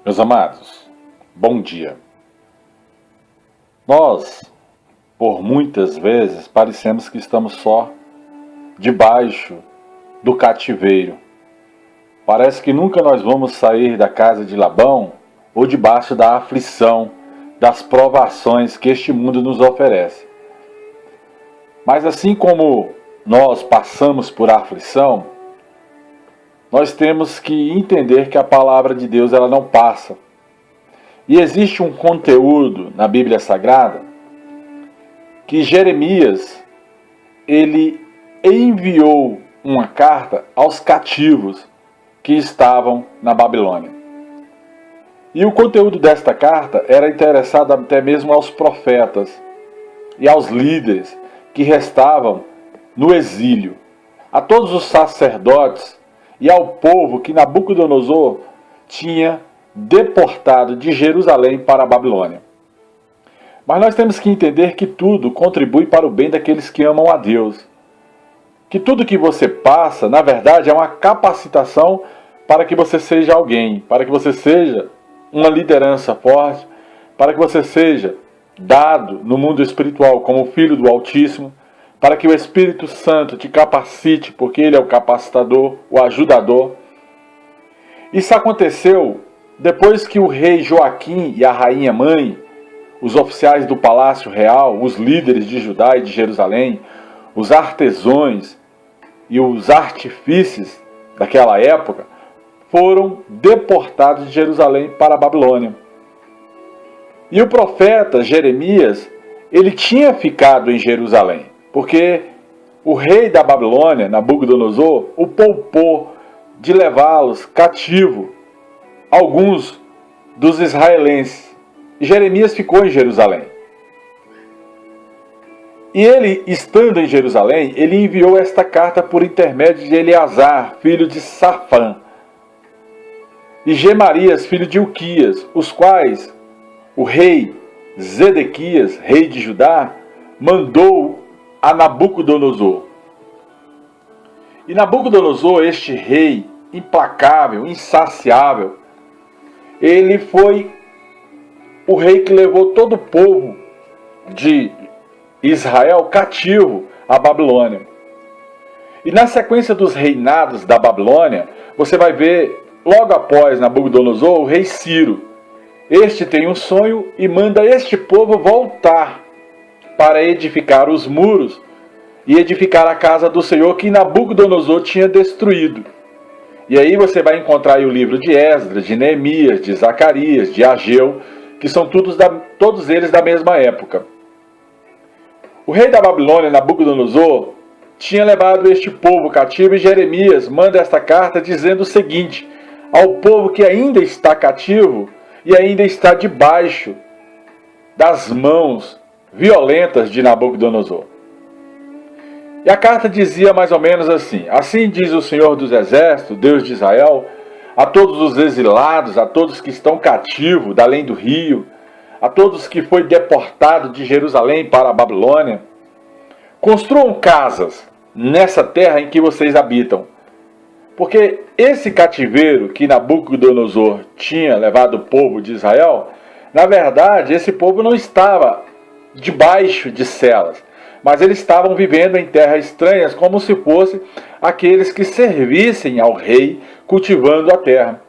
Meus amados, bom dia. Nós, por muitas vezes, parecemos que estamos só debaixo do cativeiro. Parece que nunca nós vamos sair da casa de Labão ou debaixo da aflição, das provações que este mundo nos oferece. Mas assim como nós passamos por aflição, nós temos que entender que a palavra de Deus ela não passa. E existe um conteúdo na Bíblia Sagrada que Jeremias ele enviou uma carta aos cativos que estavam na Babilônia. E o conteúdo desta carta era interessado até mesmo aos profetas e aos líderes que restavam no exílio, a todos os sacerdotes e ao povo que Nabucodonosor tinha deportado de Jerusalém para a Babilônia. Mas nós temos que entender que tudo contribui para o bem daqueles que amam a Deus. Que tudo que você passa, na verdade, é uma capacitação para que você seja alguém, para que você seja uma liderança forte, para que você seja dado no mundo espiritual como filho do Altíssimo, para que o Espírito Santo te capacite, porque Ele é o capacitador, o ajudador. Isso aconteceu depois que o rei Joaquim e a rainha mãe, os oficiais do palácio real, os líderes de Judá e de Jerusalém, os artesãos e os artífices daquela época, foram deportados de Jerusalém para a Babilônia. E o profeta Jeremias, ele tinha ficado em Jerusalém, porque o rei da Babilônia, Nabucodonosor, o poupou de levá-los cativo, alguns dos israelenses. E Jeremias ficou em Jerusalém. E ele, estando em Jerusalém, ele enviou esta carta por intermédio de Eleazar, filho de Safã, e Gemarias, filho de Uquias, os quais o rei Zedequias, rei de Judá, mandou a Nabucodonosor. E Nabucodonosor, este rei implacável, insaciável, ele foi o rei que levou todo o povo de Israel cativo à Babilônia. E na sequência dos reinados da Babilônia, você vai ver, logo após Nabucodonosor, o rei Ciro. Este tem um sonho e manda este povo voltar para edificar os muros e edificar a casa do Senhor que Nabucodonosor tinha destruído. E aí você vai encontrar aí o livro de Esdras, de Neemias, de Zacarias, de Ageu, que são todos eles da mesma época. O rei da Babilônia, Nabucodonosor, tinha levado este povo cativo e Jeremias manda esta carta dizendo o seguinte ao povo que ainda está cativo e ainda está debaixo das mãos violentas de Nabucodonosor. E a carta dizia mais ou menos assim: assim diz o Senhor dos Exércitos, Deus de Israel, a todos os exilados, a todos que estão cativos da além do rio, a todos que foi deportado de Jerusalém para a Babilônia, construam casas nessa terra em que vocês habitam. Porque esse cativeiro que Nabucodonosor tinha levado o povo de Israel, na verdade, esse povo não estava debaixo de celas, mas eles estavam vivendo em terras estranhas como se fossem aqueles que servissem ao rei cultivando a terra.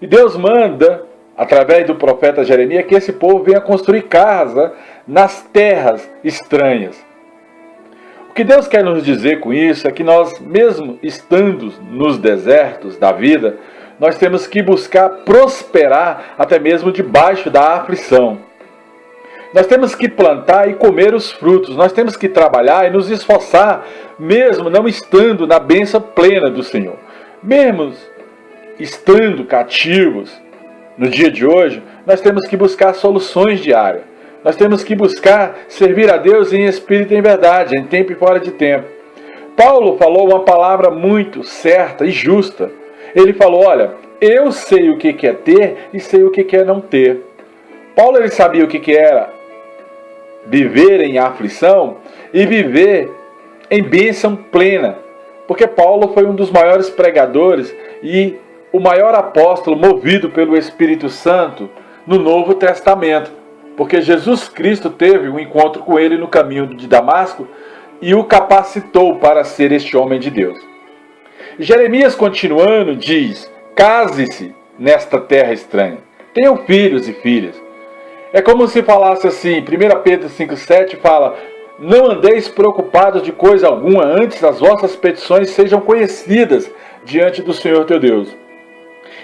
E Deus manda, através do profeta Jeremias, que esse povo venha construir casa nas terras estranhas. O que Deus quer nos dizer com isso é que nós, mesmo estando nos desertos da vida, nós temos que buscar prosperar até mesmo debaixo da aflição. Nós temos que plantar e comer os frutos. Nós temos que trabalhar e nos esforçar, mesmo não estando na bênção plena do Senhor. Mesmo estando cativos no dia de hoje, nós temos que buscar soluções diárias. Nós temos que buscar servir a Deus em espírito e em verdade, em tempo e fora de tempo. Paulo falou uma palavra muito certa e justa. Ele falou, olha, eu sei o que é ter e sei o que é não ter. Paulo ele sabia o que era viver em aflição e viver em bênção plena. Porque Paulo foi um dos maiores pregadores e o maior apóstolo movido pelo Espírito Santo no Novo Testamento, porque Jesus Cristo teve um encontro com ele no caminho de Damasco e o capacitou para ser este homem de Deus. Jeremias, continuando, diz: case-se nesta terra estranha, tenham filhos e filhas. É como se falasse assim, 1 Pedro 5,7 fala: não andeis preocupados de coisa alguma, antes as vossas petições sejam conhecidas diante do Senhor teu Deus.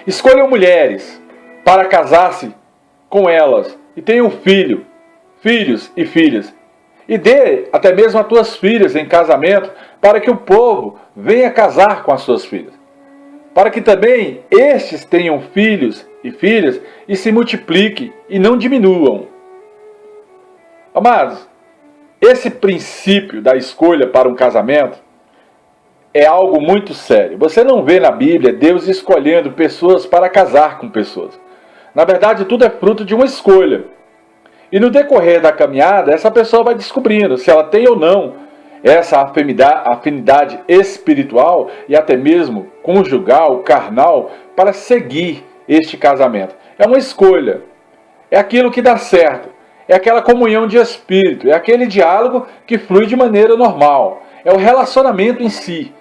Escolham mulheres para casar-se com elas e tenham filhos e filhas. E dê até mesmo as tuas filhas em casamento, para que o povo venha casar com as suas filhas. Para que também estes tenham filhos e filhas e se multipliquem e não diminuam. Amados, esse princípio da escolha para um casamento é algo muito sério. Você não vê na Bíblia Deus escolhendo pessoas para casar com pessoas. Na verdade, tudo é fruto de uma escolha. E no decorrer da caminhada, essa pessoa vai descobrindo se ela tem ou não essa afinidade espiritual e até mesmo conjugal, carnal, para seguir este casamento. É uma escolha. É aquilo que dá certo. É aquela comunhão de espírito. É aquele diálogo que flui de maneira normal. É o relacionamento em si.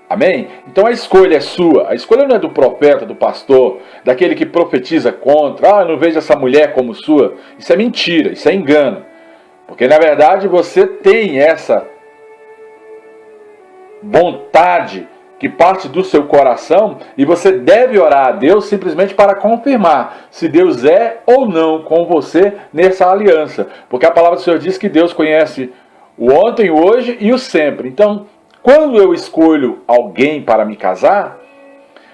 Amém? Então a escolha é sua. A escolha não é do profeta, do pastor, daquele que profetiza contra. Eu não vejo essa mulher como sua. Isso é mentira, isso é engano. Porque na verdade você tem essa vontade que parte do seu coração e você deve orar a Deus simplesmente para confirmar se Deus é ou não com você nessa aliança. Porque a palavra do Senhor diz que Deus conhece o ontem, o hoje e o sempre. Então, quando eu escolho alguém para me casar,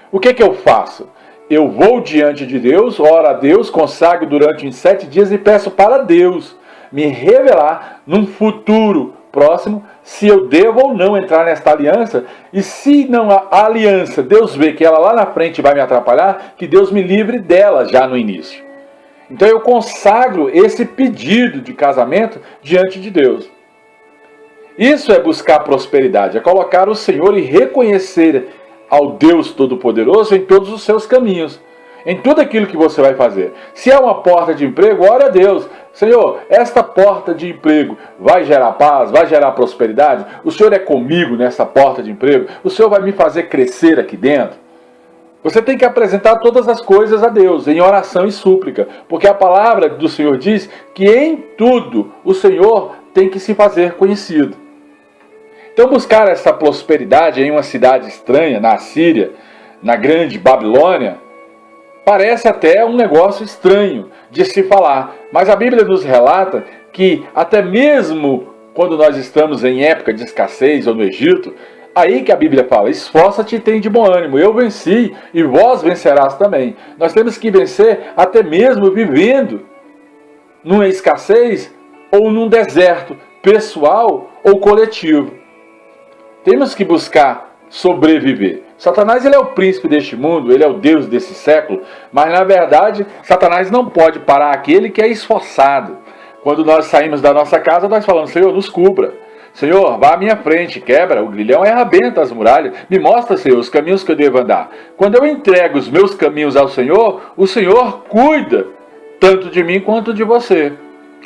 o que eu faço? Eu vou diante de Deus, oro a Deus, consagro durante uns 7 dias e peço para Deus me revelar num futuro próximo se eu devo ou não entrar nesta aliança. E se não há aliança, Deus vê que ela lá na frente vai me atrapalhar, que Deus me livre dela já no início. Então eu consagro esse pedido de casamento diante de Deus. Isso é buscar prosperidade, é colocar o Senhor e reconhecer ao Deus Todo-Poderoso em todos os seus caminhos, em tudo aquilo que você vai fazer. Se é uma porta de emprego, ore a Deus. Senhor, esta porta de emprego vai gerar paz, vai gerar prosperidade? O Senhor é comigo nessa porta de emprego? O Senhor vai me fazer crescer aqui dentro? Você tem que apresentar todas as coisas a Deus, em oração e súplica, porque a palavra do Senhor diz que em tudo o Senhor tem que se fazer conhecido. Então buscar essa prosperidade em uma cidade estranha, na Assíria, na grande Babilônia, parece até um negócio estranho de se falar. Mas a Bíblia nos relata que até mesmo quando nós estamos em época de escassez ou no Egito, aí que a Bíblia fala: esforça-te e tem de bom ânimo, eu venci e vós vencerás também. Nós temos que vencer até mesmo vivendo numa escassez ou num deserto pessoal ou coletivo. Temos que buscar sobreviver. Satanás, ele é o príncipe deste mundo, ele é o Deus desse século, mas na verdade Satanás não pode parar aquele que é esforçado. Quando nós saímos da nossa casa, nós falamos: Senhor, nos cubra. Senhor, vá à minha frente, quebra o grilhão e arrebenta as muralhas. Me mostra, Senhor, os caminhos que eu devo andar. Quando eu entrego os meus caminhos ao Senhor, o Senhor cuida tanto de mim quanto de você.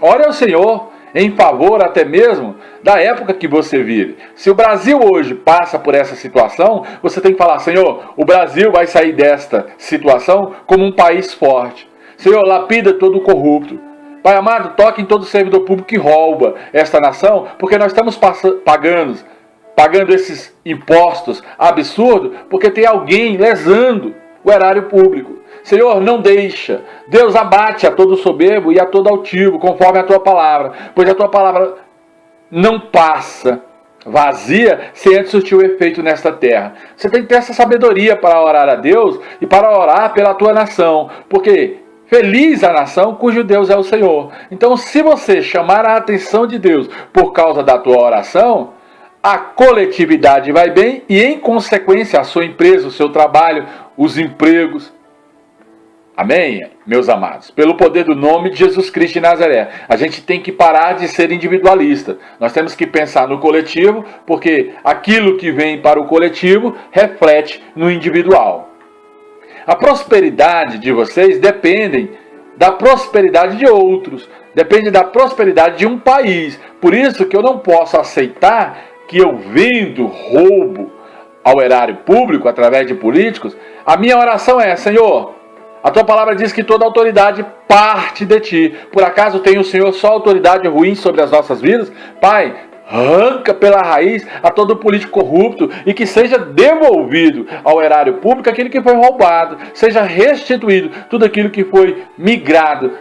Ore ao Senhor em favor até mesmo da época que você vive. Se o Brasil hoje passa por essa situação, você tem que falar: Senhor, o Brasil vai sair desta situação como um país forte. Senhor, lapida todo o corrupto. Pai amado, toque em todo servidor público que rouba esta nação, porque nós estamos pagando esses impostos absurdos, porque tem alguém lesando o erário público. Senhor, não deixa. Deus abate a todo soberbo e a todo altivo, conforme a tua palavra, pois a tua palavra não passa vazia sem antes surtir o efeito nesta terra. Você tem que ter essa sabedoria para orar a Deus e para orar pela tua nação, porque feliz a nação cujo Deus é o Senhor. Então, se você chamar a atenção de Deus por causa da tua oração, a coletividade vai bem e, em consequência, a sua empresa, o seu trabalho, os empregos. Amém, meus amados? Pelo poder do nome de Jesus Cristo de Nazaré, a gente tem que parar de ser individualista. Nós temos que pensar no coletivo, porque aquilo que vem para o coletivo reflete no individual. A prosperidade de vocês depende da prosperidade de outros, depende da prosperidade de um país. Por isso que eu não posso aceitar que eu vendo roubo ao erário público através de políticos. A minha oração é: Senhor, a tua palavra diz que toda autoridade parte de ti. Por acaso tem o Senhor só autoridade ruim sobre as nossas vidas? Pai, arranca pela raiz a todo político corrupto e que seja devolvido ao erário público aquilo que foi roubado, seja restituído tudo aquilo que foi migrado,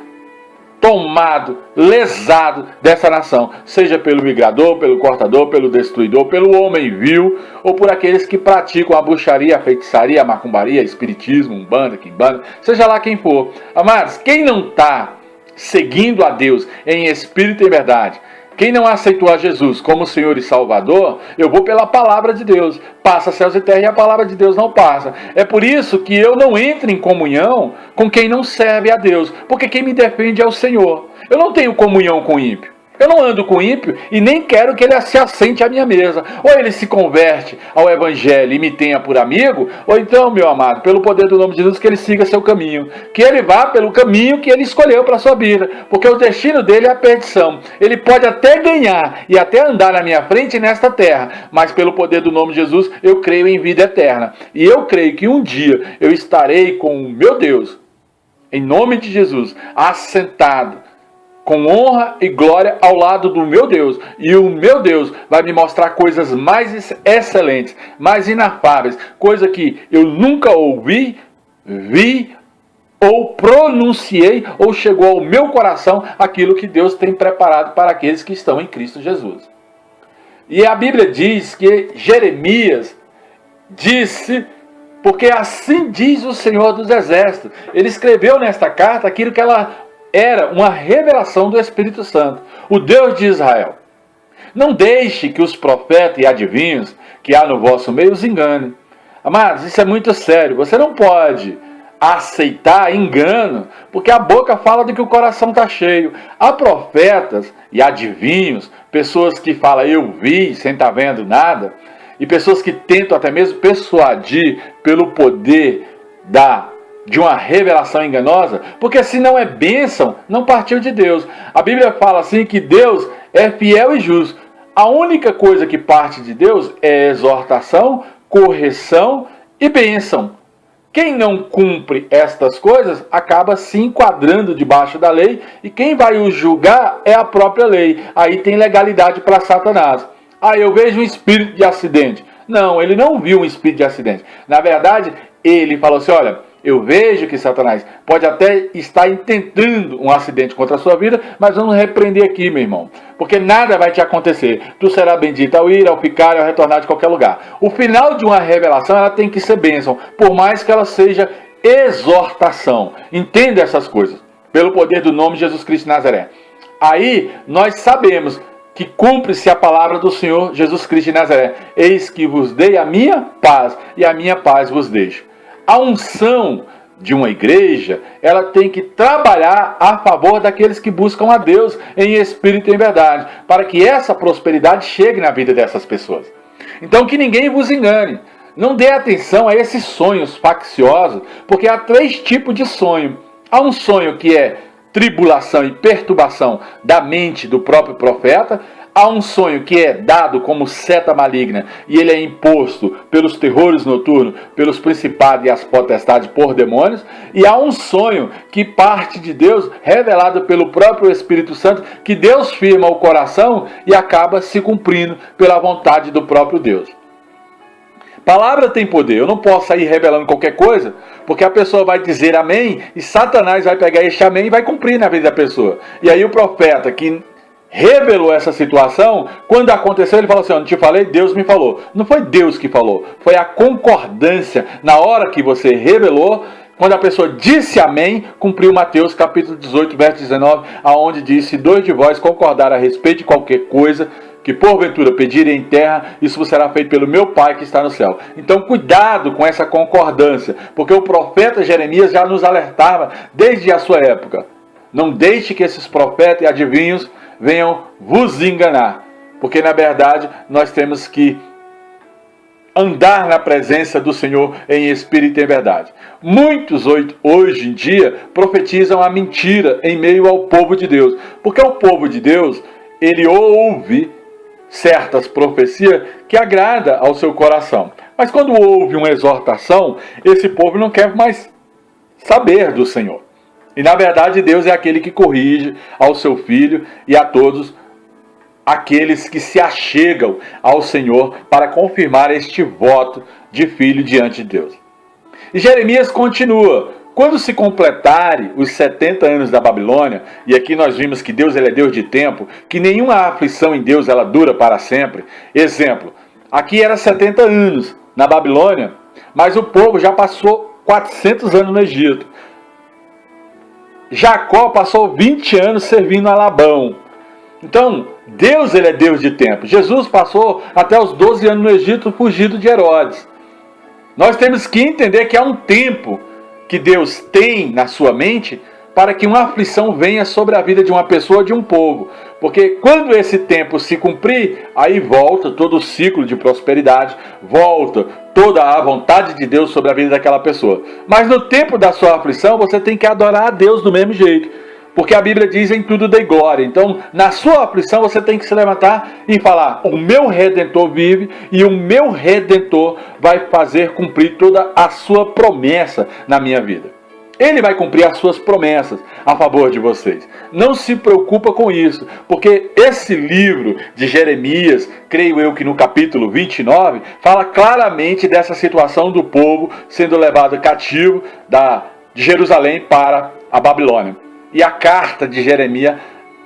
tomado, lesado dessa nação, seja pelo migrador, pelo cortador, pelo destruidor, pelo homem vil, ou por aqueles que praticam a bruxaria, a feitiçaria, a macumbaria, espiritismo, umbanda, quimbanda, seja lá quem for. Amados, quem não está seguindo a Deus em espírito e em verdade, quem não aceitou a Jesus como Senhor e Salvador, eu vou pela palavra de Deus. Passa céus e terra e a palavra de Deus não passa. É por isso que eu não entro em comunhão com quem não serve a Deus, porque quem me defende é o Senhor. Eu não tenho comunhão com ímpio. Eu não ando com ímpio e nem quero que ele se assente à minha mesa. Ou ele se converte ao Evangelho e me tenha por amigo, ou então, meu amado, pelo poder do nome de Jesus, que ele siga seu caminho. Que ele vá pelo caminho que ele escolheu para a sua vida. Porque o destino dele é a perdição. Ele pode até ganhar e até andar na minha frente nesta terra, mas pelo poder do nome de Jesus, eu creio em vida eterna. E eu creio que um dia eu estarei com o meu Deus, em nome de Jesus, assentado, com honra e glória ao lado do meu Deus. E o meu Deus vai me mostrar coisas mais excelentes, mais inafáveis, coisa que eu nunca ouvi, vi ou pronunciei, ou chegou ao meu coração aquilo que Deus tem preparado para aqueles que estão em Cristo Jesus. E a Bíblia diz que Jeremias disse, porque assim diz o Senhor dos Exércitos. Ele escreveu nesta carta aquilo que ela era uma revelação do Espírito Santo, o Deus de Israel. Não deixe que os profetas e adivinhos que há no vosso meio os enganem. Amados, isso é muito sério. Você não pode aceitar engano, porque a boca fala de que o coração está cheio. Há profetas e adivinhos, pessoas que falam eu vi sem estar vendo nada, e pessoas que tentam até mesmo persuadir pelo poder de uma revelação enganosa, porque se não é bênção, não partiu de Deus. A Bíblia fala assim que Deus é fiel e justo. A única coisa que parte de Deus é exortação, correção e bênção. Quem não cumpre estas coisas acaba se enquadrando debaixo da lei, e quem vai o julgar é a própria lei. Aí tem legalidade para Satanás. Eu vejo um espírito de acidente. Não, ele não viu um espírito de acidente. Na verdade, ele falou assim, olha, eu vejo que Satanás pode até estar intentando um acidente contra a sua vida, mas vamos repreender aqui, meu irmão. Porque nada vai te acontecer. Tu serás bendito ao ir, ao ficar e ao retornar de qualquer lugar. O final de uma revelação, ela tem que ser bênção, por mais que ela seja exortação. Entenda essas coisas, pelo poder do nome de Jesus Cristo de Nazaré. Aí, nós sabemos que cumpre-se a palavra do Senhor Jesus Cristo de Nazaré. Eis que vos dei a minha paz, e a minha paz vos deixo. A unção de uma igreja, ela tem que trabalhar a favor daqueles que buscam a Deus em espírito e em verdade, para que essa prosperidade chegue na vida dessas pessoas. Então que ninguém vos engane. Não dê atenção a esses sonhos facciosos, porque há 3 tipos de sonho. Há um sonho que é tribulação e perturbação da mente do próprio profeta. Há um sonho que é dado como seta maligna e ele é imposto pelos terrores noturnos, pelos principados e as potestades por demônios. E há um sonho que parte de Deus, revelado pelo próprio Espírito Santo, que Deus firma o coração e acaba se cumprindo pela vontade do próprio Deus. Palavra tem poder. Eu não posso sair revelando qualquer coisa, porque a pessoa vai dizer amém e Satanás vai pegar este amém e vai cumprir na vida da pessoa. E aí o profeta que revelou essa situação, quando aconteceu, ele falou assim, eu não te falei, Deus me falou. Não foi Deus que falou, foi a concordância. Na hora que você revelou, quando a pessoa disse amém, cumpriu Mateus capítulo 18, verso 19, aonde diz, se 2 de vós concordar a respeito de qualquer coisa, que porventura pedirem em terra, isso será feito pelo meu Pai que está no céu. Então cuidado com essa concordância, porque o profeta Jeremias já nos alertava desde a sua época. Não deixe que esses profetas e adivinhos venham vos enganar, porque na verdade nós temos que andar na presença do Senhor em espírito e em verdade. Muitos hoje em dia profetizam a mentira em meio ao povo de Deus, porque o povo de Deus, ele ouve certas profecias que agrada ao seu coração. Mas quando houve uma exortação, esse povo não quer mais saber do Senhor. E na verdade Deus é aquele que corrige ao seu filho e a todos aqueles que se achegam ao Senhor para confirmar este voto de filho diante de Deus. E Jeremias continua: quando se completarem os 70 anos da Babilônia, e aqui nós vimos que Deus ele é Deus de tempo, que nenhuma aflição em Deus ela dura para sempre. Exemplo, aqui era 70 anos na Babilônia, mas o povo já passou 400 anos no Egito. Jacó passou 20 anos servindo a Labão. Então, Deus ele é Deus de tempo. Jesus passou até os 12 anos no Egito fugido de Herodes. Nós temos que entender que há um tempo que Deus tem na sua mente para que uma aflição venha sobre a vida de uma pessoa ou de um povo. Porque quando esse tempo se cumprir, aí volta todo o ciclo de prosperidade, volta toda a vontade de Deus sobre a vida daquela pessoa. Mas no tempo da sua aflição, você tem que adorar a Deus do mesmo jeito. Porque a Bíblia diz: em tudo dei glória. Então, na sua aflição, você tem que se levantar e falar: o meu Redentor vive e o meu Redentor vai fazer cumprir toda a sua promessa na minha vida. Ele vai cumprir as suas promessas a favor de vocês. Não se preocupa com isso, porque esse livro de Jeremias, creio eu que no capítulo 29, fala claramente dessa situação do povo sendo levado cativo de Jerusalém para a Babilônia. E a carta de Jeremias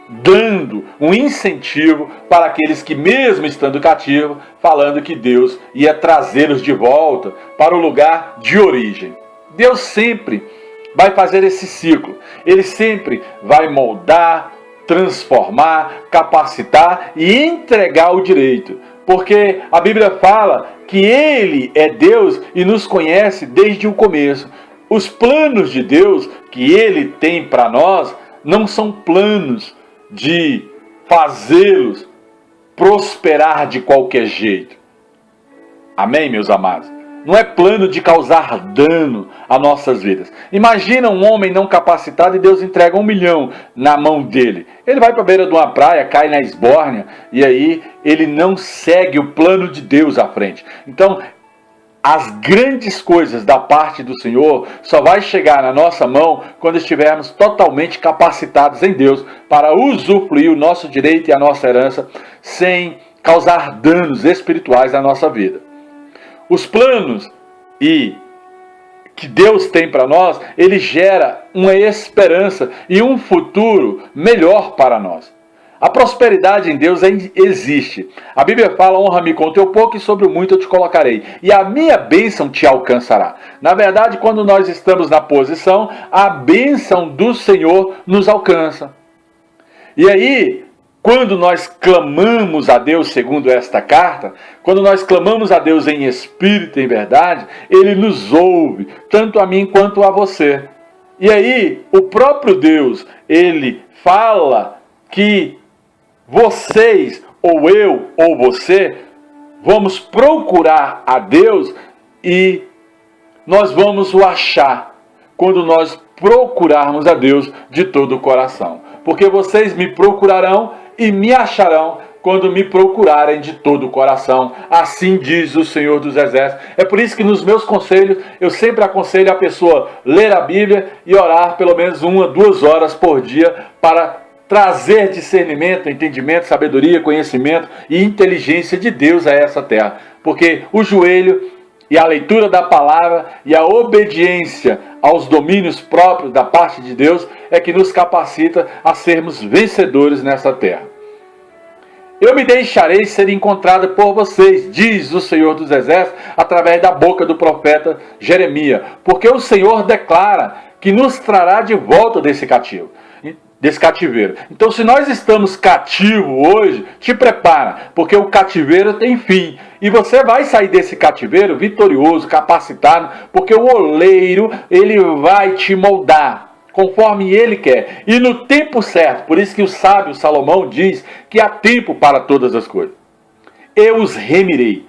dando um incentivo para aqueles que, mesmo estando cativos, falando que Deus ia trazê-los de volta para o lugar de origem. Deus sempre vai fazer esse ciclo. Ele sempre vai moldar, transformar, capacitar e entregar o direito. Porque a Bíblia fala que Ele é Deus e nos conhece desde o começo. Os planos de Deus que Ele tem para nós não são planos de fazê-los prosperar de qualquer jeito. Amém, meus amados? Não é plano de causar dano a nossas vidas. Imagina um homem não capacitado e Deus entrega 1 milhão na mão dele. Ele vai para a beira de uma praia, cai na esbórnia e aí ele não segue o plano de Deus à frente. Então, as grandes coisas da parte do Senhor só vai chegar na nossa mão quando estivermos totalmente capacitados em Deus para usufruir o nosso direito e a nossa herança sem causar danos espirituais na nossa vida. Os planos que Deus tem para nós, ele gera uma esperança e um futuro melhor para nós. A prosperidade em Deus existe. A Bíblia fala: honra-me com o teu pouco e sobre o muito eu te colocarei. E a minha bênção te alcançará. Na verdade, quando nós estamos na posição, a bênção do Senhor nos alcança. E aí, quando nós clamamos a Deus segundo esta carta, quando nós clamamos a Deus em espírito e em verdade, Ele nos ouve, tanto a mim quanto a você. E aí, o próprio Deus, Ele fala que vocês, ou eu, ou você, vamos procurar a Deus e nós vamos o achar quando nós procurarmos a Deus de todo o coração. Porque vocês me procurarão e me acharão quando me procurarem de todo o coração. Assim diz o Senhor dos Exércitos. É por isso que nos meus conselhos, eu sempre aconselho a pessoa ler a Bíblia e orar pelo menos 1 a 2 horas por dia para trazer discernimento, entendimento, sabedoria, conhecimento e inteligência de Deus a essa terra. Porque o joelho e a leitura da palavra e a obediência aos domínios próprios da parte de Deus é que nos capacita a sermos vencedores nessa terra. Eu me deixarei ser encontrado por vocês, diz o Senhor dos Exércitos, através da boca do profeta Jeremias. Porque o Senhor declara que nos trará de volta desse cativeiro. Então, se nós estamos cativos hoje, te prepara, porque o cativeiro tem fim. E você vai sair desse cativeiro vitorioso, capacitado, porque o oleiro, ele vai te moldar conforme ele quer. E no tempo certo. Por isso que o sábio Salomão diz que há tempo para todas as coisas. Eu os remirei.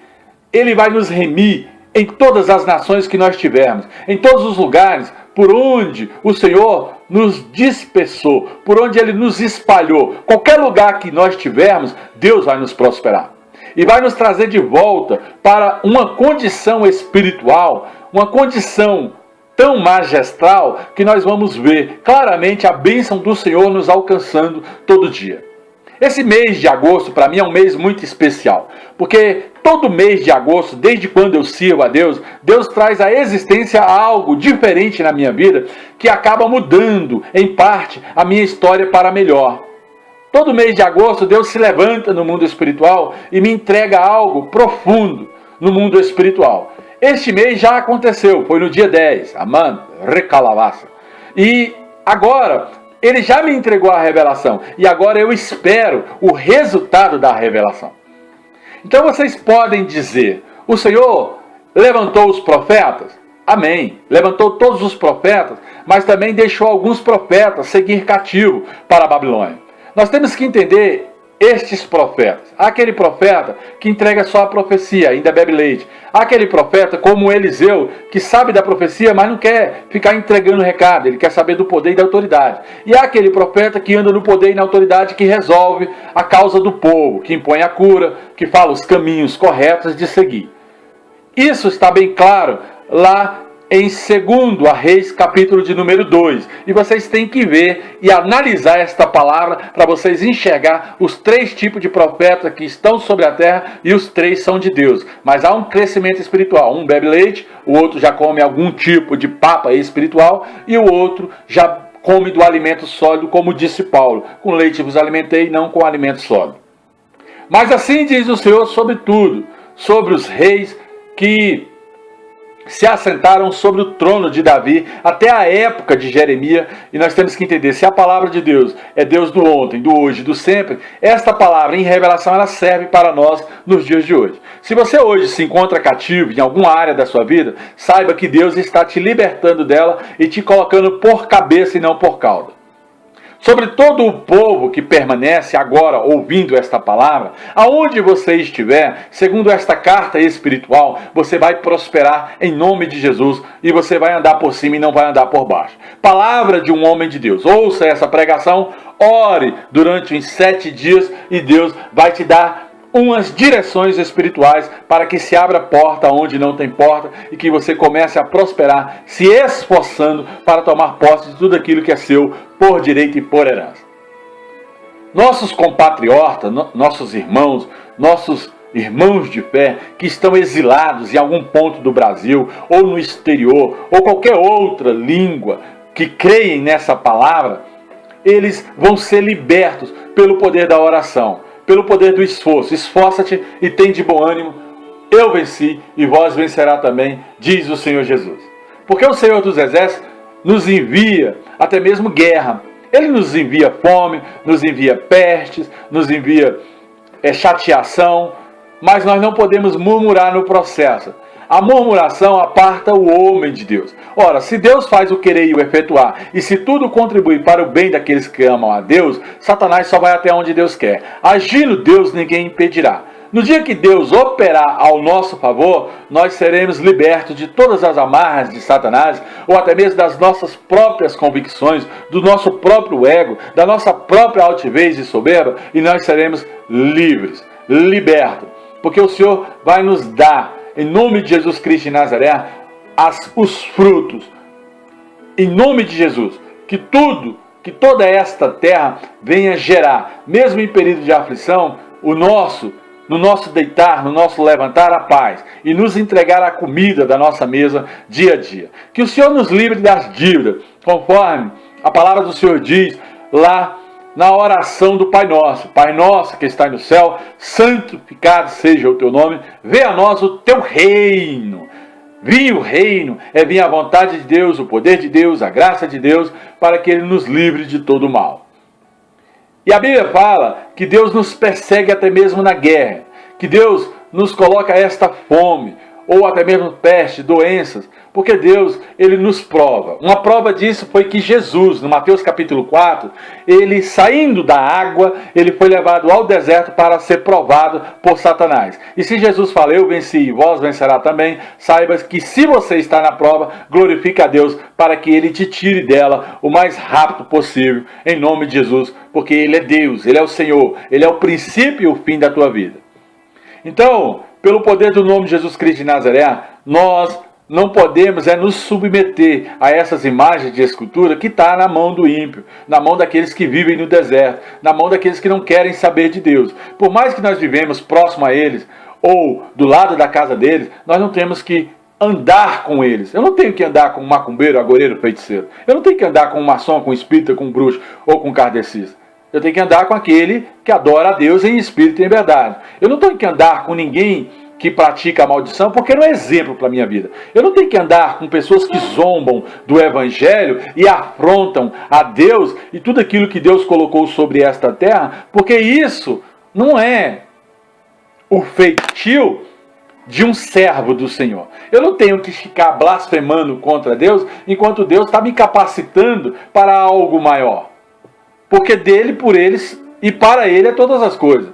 Ele vai nos remir em todas as nações que nós tivermos, em todos os lugares por onde o Senhor nos dispersou, por onde Ele nos espalhou. Qualquer lugar que nós tivermos, Deus vai nos prosperar. E vai nos trazer de volta para uma condição espiritual, uma condição tão magistral que nós vamos ver claramente a bênção do Senhor nos alcançando todo dia. Esse mês de agosto, para mim, é um mês muito especial, porque todo mês de agosto, desde quando eu sirvo a Deus, Deus traz à existência algo diferente na minha vida, que acaba mudando, em parte, a minha história para melhor. Todo mês de agosto, Deus se levanta no mundo espiritual e me entrega algo profundo no mundo espiritual. Este mês já aconteceu, foi no dia 10, Aman, Recalavaça. E agora, Ele já me entregou a revelação. E agora eu espero o resultado da revelação. Então vocês podem dizer, o Senhor levantou os profetas? Amém. Levantou todos os profetas, mas também deixou alguns profetas seguir cativo para a Babilônia. Nós temos que entender estes profetas. Há aquele profeta que entrega só a profecia, ainda bebe leite. Há aquele profeta como Eliseu, que sabe da profecia, mas não quer ficar entregando recado. Ele quer saber do poder e da autoridade. E há aquele profeta que anda no poder e na autoridade, que resolve a causa do povo, que impõe a cura, que fala os caminhos corretos de seguir. Isso está bem claro lá em 2 Reis, capítulo de número 2. E vocês têm que ver e analisar esta palavra para vocês enxergar os 3 tipos de profetas que estão sobre a terra, e os 3 são de Deus. Mas há um crescimento espiritual. Um bebe leite, o outro já come algum tipo de papa espiritual, e o outro já come do alimento sólido, como disse Paulo. Com leite vos alimentei, não com alimento sólido. Mas assim diz o Senhor sobre tudo, sobre os reis que se assentaram sobre o trono de Davi até a época de Jeremias. E nós temos que entender, se a palavra de Deus é Deus do ontem, do hoje, do sempre, esta palavra em revelação ela serve para nós nos dias de hoje. Se você hoje se encontra cativo em alguma área da sua vida, saiba que Deus está te libertando dela e te colocando por cabeça e não por cauda. Sobre todo o povo que permanece agora ouvindo esta palavra, aonde você estiver, segundo esta carta espiritual, você vai prosperar em nome de Jesus, e você vai andar por cima e não vai andar por baixo. Palavra de um homem de Deus. Ouça essa pregação, ore durante uns 7 dias e Deus vai te dar umas direções espirituais para que se abra porta onde não tem porta e que você comece a prosperar, se esforçando para tomar posse de tudo aquilo que é seu por direito e por herança. Nossos compatriotas, nossos irmãos de fé que estão exilados em algum ponto do Brasil ou no exterior ou qualquer outra língua que creem nessa palavra, eles vão ser libertos pelo poder da oração, pelo poder do esforço. Esforça-te e tem de bom ânimo. Eu venci e vós vencerá também, diz o Senhor Jesus. Porque o Senhor dos Exércitos nos envia até mesmo guerra. Ele nos envia fome, nos envia pestes, nos envia chateação, mas nós não podemos murmurar no processo. A murmuração aparta o homem de Deus. Ora, se Deus faz o querer e o efetuar, e se tudo contribui para o bem daqueles que amam a Deus, Satanás só vai até onde Deus quer. Agindo Deus, ninguém impedirá. No dia que Deus operar ao nosso favor, nós seremos libertos de todas as amarras de Satanás, ou até mesmo das nossas próprias convicções, do nosso próprio ego, da nossa própria altivez e soberba, e nós seremos livres, libertos. Porque o Senhor vai nos dar, em nome de Jesus Cristo de Nazaré, os frutos. Em nome de Jesus. Que toda esta terra venha gerar, mesmo em período de aflição, no nosso deitar, no nosso levantar, a paz. E nos entregar a comida da nossa mesa dia a dia. Que o Senhor nos livre das dívidas, conforme a palavra do Senhor diz lá na oração do Pai Nosso. Pai nosso que está no céu, santificado seja o teu nome, venha a nós o teu reino. Vinha o reino, vinha a vontade de Deus, o poder de Deus, a graça de Deus, para que Ele nos livre de todo o mal. E a Bíblia fala que Deus nos persegue até mesmo na guerra, que Deus nos coloca esta fome, ou até mesmo peste, doenças, porque Deus, ele nos prova. Uma prova disso foi que Jesus, no Mateus capítulo 4, ele saindo da água, ele foi levado ao deserto para ser provado por Satanás. E se Jesus fala, eu venci e vós vencerá também, saiba que se você está na prova, glorifique a Deus para que ele te tire dela o mais rápido possível, em nome de Jesus, porque ele é Deus, ele é o Senhor, ele é o princípio e o fim da tua vida. Então, pelo poder do nome de Jesus Cristo de Nazaré, nós não podemos nos submeter a essas imagens de escultura que está na mão do ímpio, na mão daqueles que vivem no deserto, na mão daqueles que não querem saber de Deus. Por mais que nós vivemos próximo a eles, ou do lado da casa deles, nós não temos que andar com eles. Eu não tenho que andar com um macumbeiro, agoureiro, feiticeiro. Eu não tenho que andar com um maçom, com um espírita, com um bruxo ou com um kardecista. Eu tenho que andar com aquele que adora a Deus em espírito e em verdade. Eu não tenho que andar com ninguém que pratica a maldição, porque não é exemplo para a minha vida. Eu não tenho que andar com pessoas que zombam do Evangelho e afrontam a Deus e tudo aquilo que Deus colocou sobre esta terra, porque isso não é o feitio de um servo do Senhor. Eu não tenho que ficar blasfemando contra Deus, enquanto Deus está me capacitando para algo maior. Porque dele, por eles e para ele é todas as coisas.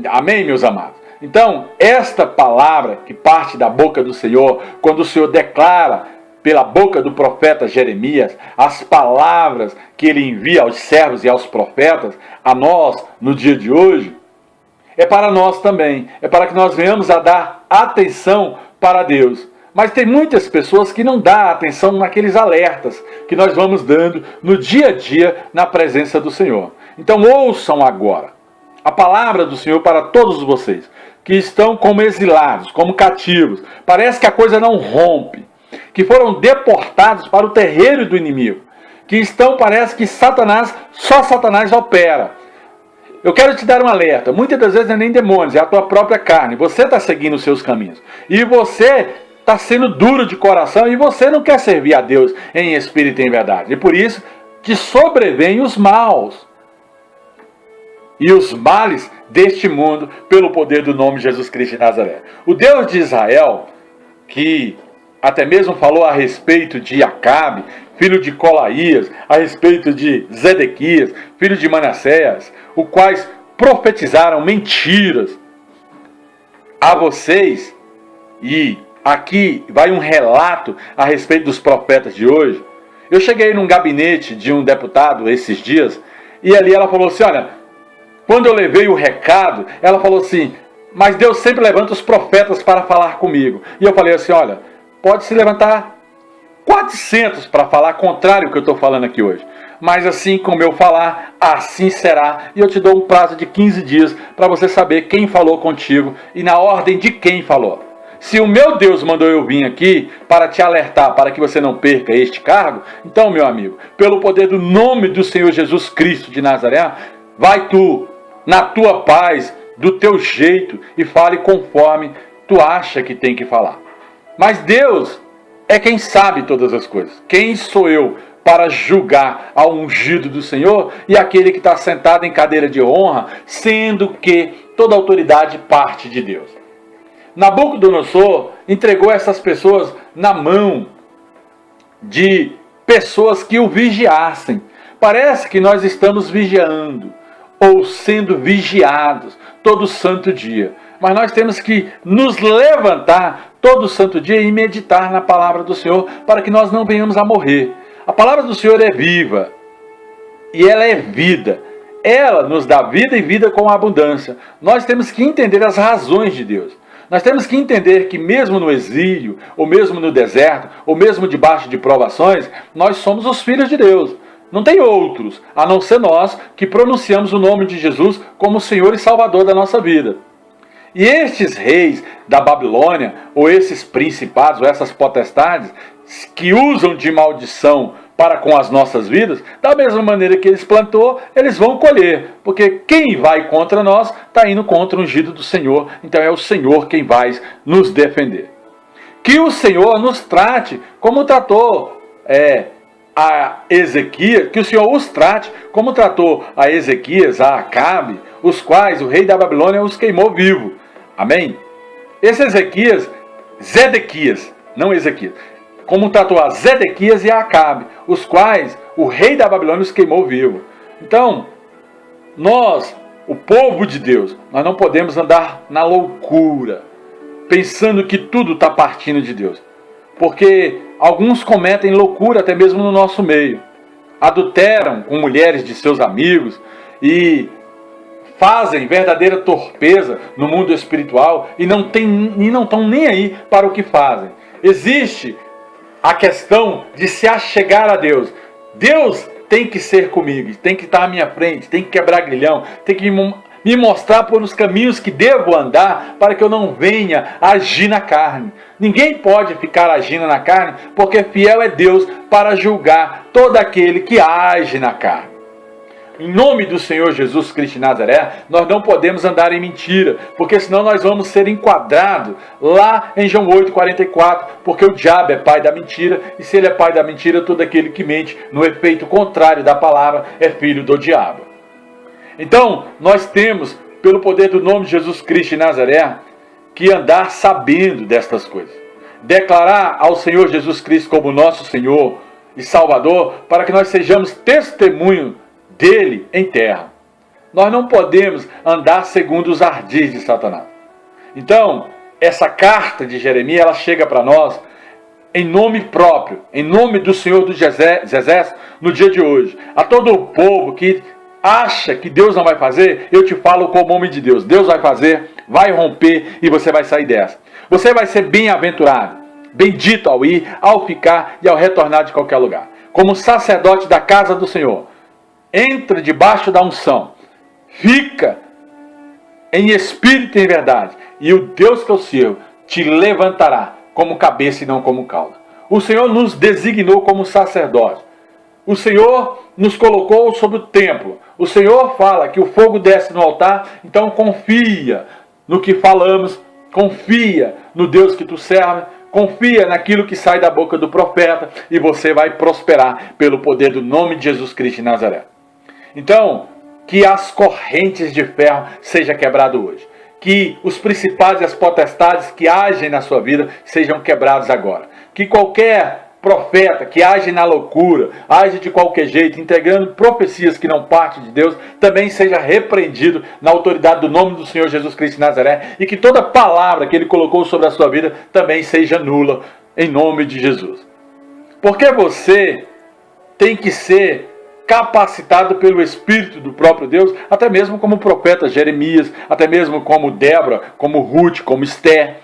Amém, meus amados? Então, esta palavra que parte da boca do Senhor, quando o Senhor declara pela boca do profeta Jeremias, as palavras que ele envia aos servos e aos profetas, a nós, no dia de hoje, é para nós também. É para que nós venhamos a dar atenção para Deus. Mas tem muitas pessoas que não dão atenção naqueles alertas que nós vamos dando no dia a dia na presença do Senhor. Então ouçam agora a palavra do Senhor para todos vocês que estão como exilados, como cativos. Parece que a coisa não rompe, que foram deportados para o terreiro do inimigo, que estão, parece que só Satanás opera. Eu quero te dar um alerta, muitas das vezes não é nem demônios, é a tua própria carne. Você está seguindo os seus caminhos e você está sendo duro de coração e você não quer servir a Deus em espírito e em verdade. E por isso que sobrevêm os maus e os males deste mundo pelo poder do nome de Jesus Cristo de Nazaré. O Deus de Israel, que até mesmo falou a respeito de Acabe, filho de Colaías, a respeito de Zedequias, filho de Manassés, os quais profetizaram mentiras a vocês. E aqui vai um relato a respeito dos profetas de hoje. Eu cheguei num gabinete de um deputado esses dias, e ali ela falou assim, olha, quando eu levei o recado, ela falou assim, mas Deus sempre levanta os profetas para falar comigo. E eu falei assim, olha, pode se levantar 400 para falar contrário ao que eu estou falando aqui hoje. Mas assim como eu falar, assim será. E eu te dou um prazo de 15 dias para você saber quem falou contigo e na ordem de quem falou. Se o meu Deus mandou eu vir aqui para te alertar, para que você não perca este cargo, então, meu amigo, pelo poder do nome do Senhor Jesus Cristo de Nazaré, vai tu, na tua paz, do teu jeito, e fale conforme tu acha que tem que falar. Mas Deus é quem sabe todas as coisas. Quem sou eu para julgar ao ungido do Senhor e aquele que está sentado em cadeira de honra, sendo que toda autoridade parte de Deus? Nabucodonosor entregou essas pessoas na mão de pessoas que o vigiassem. Parece que nós estamos vigiando ou sendo vigiados todo santo dia. Mas nós temos que nos levantar todo santo dia e meditar na palavra do Senhor para que nós não venhamos a morrer. A palavra do Senhor é viva e ela é vida. Ela nos dá vida e vida com abundância. Nós temos que entender as razões de Deus. Nós temos que entender que mesmo no exílio, ou mesmo no deserto, ou mesmo debaixo de provações, nós somos os filhos de Deus. Não tem outros, a não ser nós que pronunciamos o nome de Jesus como Senhor e Salvador da nossa vida. E estes reis da Babilônia, ou esses principados, ou essas potestades, que usam de maldição para com as nossas vidas, da mesma maneira que eles plantou, eles vão colher. Porque quem vai contra nós, está indo contra o ungido do Senhor. Então é o Senhor quem vai nos defender. Que o Senhor nos trate como tratou a Ezequias, que o Senhor os trate como tratou a Ezequias, a Acabe, os quais o rei da Babilônia os queimou vivo. Amém? Esse Ezequias, Zedequias, não Ezequias, como tatuar Zedequias e Acabe, os quais o rei da Babilônia os queimou vivo. Então, nós, o povo de Deus, nós não podemos andar na loucura, pensando que tudo está partindo de Deus. Porque alguns cometem loucura até mesmo no nosso meio. Adulteram com mulheres de seus amigos e fazem verdadeira torpeza no mundo espiritual e não estão nem aí para o que fazem. Existe a questão de se achegar a Deus. Deus tem que ser comigo, tem que estar à minha frente, tem que quebrar grilhão, tem que me mostrar por os caminhos que devo andar para que eu não venha agir na carne. Ninguém pode ficar agindo na carne, porque fiel é Deus para julgar todo aquele que age na carne. Em nome do Senhor Jesus Cristo de Nazaré, nós não podemos andar em mentira, porque senão nós vamos ser enquadrados lá em João 8,44, porque o diabo é pai da mentira, e se ele é pai da mentira, todo aquele que mente no efeito contrário da palavra é filho do diabo. Então, nós temos, pelo poder do nome de Jesus Cristo de Nazaré, que andar sabendo destas coisas. Declarar ao Senhor Jesus Cristo como nosso Senhor e Salvador, para que nós sejamos testemunho dele em terra. Nós não podemos andar segundo os ardis de Satanás. Então, essa carta de Jeremias, ela chega para nós em nome próprio, em nome do Senhor dos Exércitos, no dia de hoje. A todo o povo que acha que Deus não vai fazer, eu te falo como homem de Deus. Deus vai fazer, vai romper e você vai sair dessa. Você vai ser bem-aventurado, bendito ao ir, ao ficar e ao retornar de qualquer lugar. Como sacerdote da casa do Senhor, entra debaixo da unção, fica em espírito e em verdade, e o Deus que eu sirvo te levantará como cabeça e não como cauda. O Senhor nos designou como sacerdote. O Senhor nos colocou sobre o templo. O Senhor fala que o fogo desce no altar, então confia no que falamos, confia no Deus que tu serve, confia naquilo que sai da boca do profeta e você vai prosperar pelo poder do nome de Jesus Cristo de Nazaré. Então, que as correntes de ferro sejam quebradas hoje. Que os principados e as potestades que agem na sua vida sejam quebrados agora. Que qualquer profeta que age na loucura, age de qualquer jeito, entregando profecias que não partem de Deus, também seja repreendido na autoridade do nome do Senhor Jesus Cristo de Nazaré, e que toda palavra que Ele colocou sobre a sua vida também seja nula, em nome de Jesus. Porque você tem que ser capacitado pelo Espírito do próprio Deus, até mesmo como o profeta Jeremias, até mesmo como Débora, como Ruth, como Esther.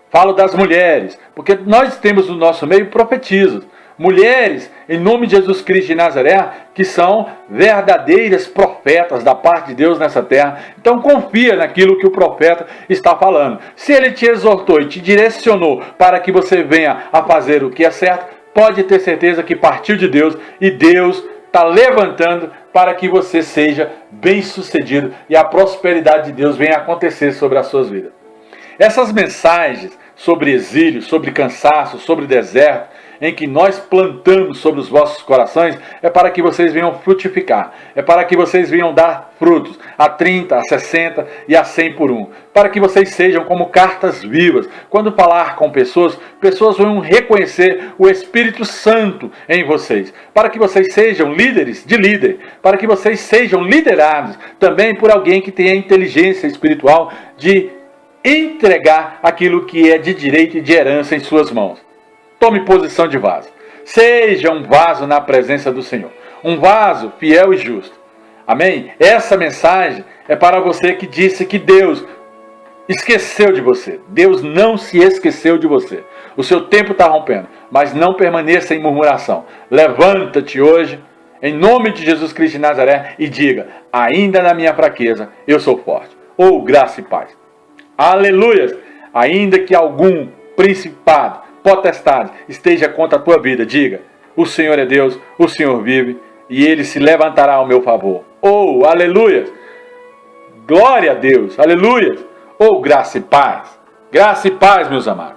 Falo das mulheres, porque nós temos no nosso meio profetisas, mulheres, em nome de Jesus Cristo de Nazaré, que são verdadeiras profetas da parte de Deus nessa terra. Então confia naquilo que o profeta está falando. Se ele te exortou e te direcionou para que você venha a fazer o que é certo, pode ter certeza que partiu de Deus, e Deus está levantando para que você seja bem-sucedido e a prosperidade de Deus venha acontecer sobre as suas vidas. Essas mensagens sobre exílio, sobre cansaço, sobre deserto, em que nós plantamos sobre os vossos corações, é para que vocês venham frutificar, é para que vocês venham dar frutos, a 30, a 60 e a 100 por um, para que vocês sejam como cartas vivas. Quando falar com pessoas, pessoas vão reconhecer o Espírito Santo em vocês, para que vocês sejam líderes de líder, para que vocês sejam liderados também por alguém que tenha inteligência espiritual de entregar aquilo que é de direito e de herança em suas mãos. Tome posição de vaso. Seja um vaso na presença do Senhor. Um vaso fiel e justo. Amém? Essa mensagem é para você que disse que Deus esqueceu de você. Deus não se esqueceu de você. O seu tempo está rompendo, mas não permaneça em murmuração. Levanta-te hoje, em nome de Jesus Cristo de Nazaré, e diga: ainda na minha fraqueza, eu sou forte. Oh, graça e paz. Aleluias! Ainda que algum principado, potestade esteja contra a tua vida, diga: o Senhor é Deus, o Senhor vive, e Ele se levantará ao meu favor. Oh, aleluias! Glória a Deus, aleluias! Oh, graça e paz! Graça e paz, meus amados!